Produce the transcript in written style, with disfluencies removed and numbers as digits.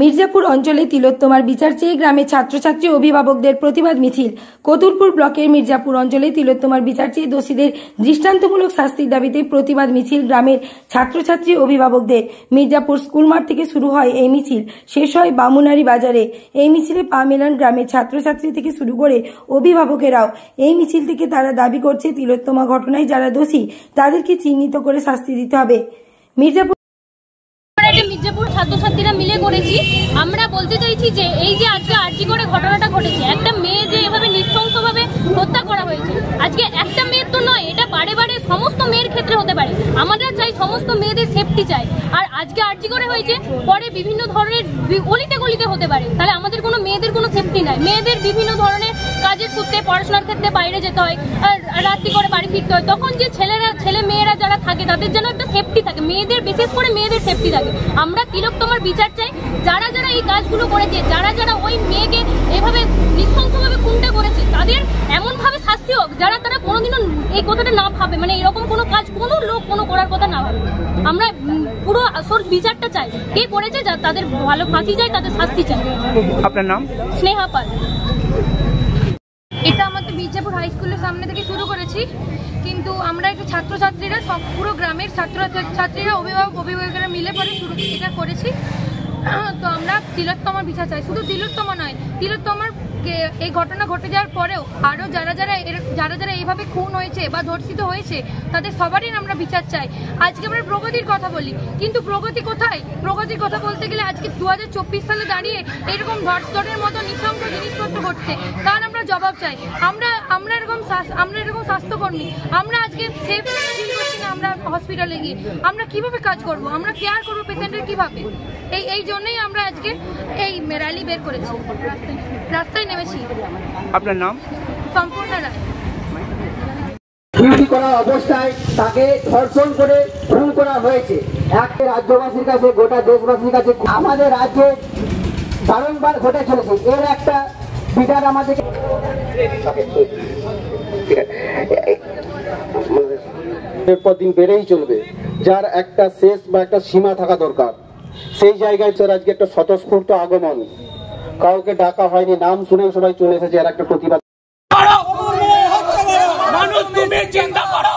মির্জাপুর অঞ্চলে তিলোত্তমার বিচার চেয়ে গ্রামের ছাত্রছাত্রী অভিভাবকদের প্রতিবাদ মিছিল। কতুলপুর ব্লকের মির্জাপুর অঞ্চলে তিলোত্তমার বিচার চেয়ে দোষীদের দৃষ্টান্তমূলক শাস্তির দাবিতে প্রতিবাদ মিছিল গ্রামের ছাত্রছাত্রী অভিভাবকদের। মির্জাপুর স্কুল মাঠ থেকে শুরু হয় এই মিছিল, শেষ হয় বামুনারি বাজারে। এই মিছিলে পা মেলান গ্রামের ছাত্রছাত্রী থেকে শুরু করে অভিভাবকেরাও। এই মিছিল থেকে তারা দাবি করছে তিলোত্তমা ঘটনায় যারা দোষী তাদেরকে চিহ্নিত করে শাস্তি দিতে হবে। মির্জাপুর ছাত্রছাত্রীরা মিলে করেছি। আমরা বলতে চাইছি যে এই যে আজকে আরজি করে ঘটনাটা ঘটেছে, একটা মেয়ে যে এভাবে নৃশংসভাবে হত্যা করা হয়েছে, আজকে একটা মেয়ের তো নয়, এটা বারে বারে সমস্ত মেয়ের ক্ষেত্রে হতে পারে। আমরা চাই সমস্ত মেয়েদের সেফটি চাই। আর আজকে আরজি করে হয়েছে, পরে বিভিন্ন ধরনের গলিতে গলিতে হতে পারে, তাহলে আমাদের কোনো মেয়েদের কোনো সেফটি নাই। মেয়েদের বিভিন্ন ধরনের কাজের সূত্রে পড়াশোনার ক্ষেত্রে বাইরে যেতে হয়, আর রাত্রি করে বাড়ি ফিরতে হয়, তখন যে ছেলে মেয়েরা যারা থাকে তাদের যেন একটা সেফটি থাকে, মেয়েদের বিশেষ করে মেয়েদের সেফটি থাকে। আমরা তিলোত্তমার বিচার চাই। যারা যারা এই কাজগুলো করেছে, যারা যারা ওই মেয়েকে এভাবে নৃশংসভাবে খুনটা করেছে, তাদের এমনভাবে শাস্তি হোক যারা তারা কোনোদিনও এই কথাটা না ভাবে, মানে এরকম কোনো কাজ কোনো লোক কোনো করার কথা না ভাবে। আমরা পুরো আসল বিচারটা চাই, কে করেছে যা তাদের ভালো ফাঁসি চাই, তাদের শাস্তি চাই। আপনার নাম? স্নেহা পাল। এটা আমাদের মির্জাপুর হাই স্কুলের সামনে থেকে শুরু করেছি, কিন্তু আমরা একটু ছাত্রছাত্রীরা সব পুরো গ্রামের ছাত্রছাত্রীরা অভিভাবকেরা মিলে পরে শুরু এটা করেছি। তো আমরা তিলোত্তমার বিচার চাই। শুধু তিলোত্তমা নয়, তিলোত্তমার এই ঘটনা ঘটে যাওয়ার পরেও আরও যারা যারা এইভাবে খুন হয়েছে বা ধর্ষিত হয়েছে তাদের সবারই আমরা বিচার চাই। আজকে আমরা প্রগতির কথা বলি, কিন্তু প্রগতি কোথায়? প্রগতির কথা বলতে গেলে আজকে 2024 সালে দাঁড়িয়ে এরকম ধর্ষণের মতো নৃশংস জিনিসপত্র ঘটছে, তার আমরা জবাব চাই। আমরা এরকম স্বাস্থ্যকর্মী, আমরা আজকে সেফ ফিল করছি না। আমরা হসপিটালে গিয়ে আমরা কিভাবে কাজ করব, আমরা কেয়ার করবো পেশেন্টের কিভাবে? এই জন্যই আমরা আজকে এই র্যালি বের করেছি, রাস্তায় নেমেছি। আপনার নাম? সম্পূর্ণ রায়। ডিউটি করা অবস্থায় তাকে ধর্ষণ করে খুন করা হয়েছে। একটা রাজ্যবাসীর কাছে, গোটা দেশবাসীর কাছে আমাদের রাজ্যে বারংবার ঘটে চলেছে, এর একটা বিচার আমাদের পর দিন বেড়েই চলবে, যার একটা শেষ বা একটা সীমা থাকা দরকার। সেই জায়গায় স্যার আজকে একটা স্বতঃস্ফূর্ত আগমন, কাউকে ডাকা হয়নি, নাম শুনেই সবাই চলে এসেছে আর একটা প্রতিবাদ। মানুষ তুমি চিন্তা করো।